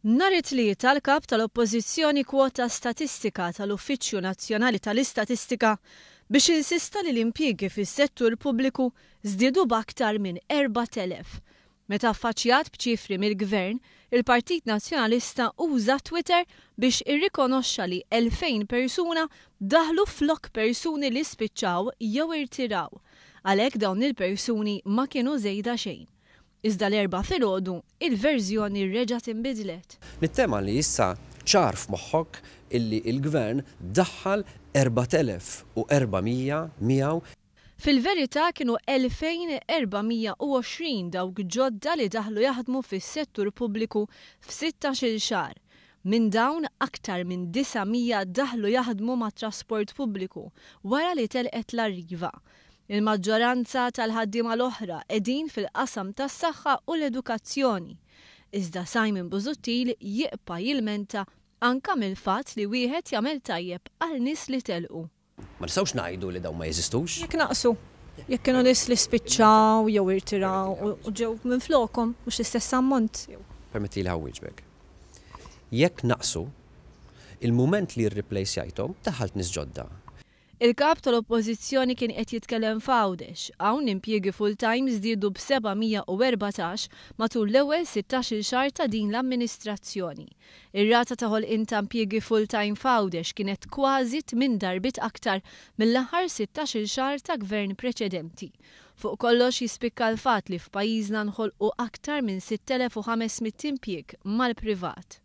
Nhar it-tlieta l-kap tal-Oppożizzjoni kwota statistika tal-Uffiċċju Nazzjonali tal-Istatistika biex insista li l-impjiegi fis-settur pubbliku żdiedu b'aktar minn 4,000. Meta affaċċjat b'ċifri mill-Gvern, il-Partit Nazzjonalista uża Twitter biex irrikonoxxa li 2,000 persuna daħlu flok persuni li spiċċaw jew irtiraw. Għalhekk dawn il-persuni ma kienu żejda xejn. Iżda l-erba' filgħodu il-verżjoni reġa' tinbidlet. Nittema li issa ċar f'moħħok illi il-Gvern daħħal 4,400 miegħu. Fil-verità kienu 2,420 dawk ġodda li daħlu jaħdmu fis-settur pubbliku f'16 xahar. Minn dawn aktar minn 900 daħlu jaħdmu mat-trasport pubbliku wara li telqet l-arriva. Il-maġġoranza tal-ħaddiema l-oħra qegħdin fil-qasam tas-saħħa u l-edukazzjoni. Iżda Simon Busuttil jibqa' jilmenta anke mill-fatt li wieħed jagħmel tajjeb għal nies li telqu. Ma nistgħux ngħidu li dawn ma jeżistux? Jekk naqsu, jekk kienu nies li spiċċaw jew irtiraw u ġew minn flokhom mhux l-istess ammont. Permetti li ħawwiġbek. Jekk naqsu, il-mument li rriplejsjajthom daħħalt nies ġodda. Il-kap tal-Oppożizzjoni kien qed jitkellem f'Għawdex hawn impjiegi full-time żdiedu b'714 matul l-ewwel 16 xahar ta' din l-amministrazzjoni. Ir-rata ta' ħolqien ta' impjiegi full-time f'Għawdex kienet kważi 8 darbit aktar mill-aħħar 16 xahar ta' gvern preċedenti. Fuq kollox jispikka l-fatt li f'pajjiżna nħolqu aktar minn 6,500 impjieg mal-privat.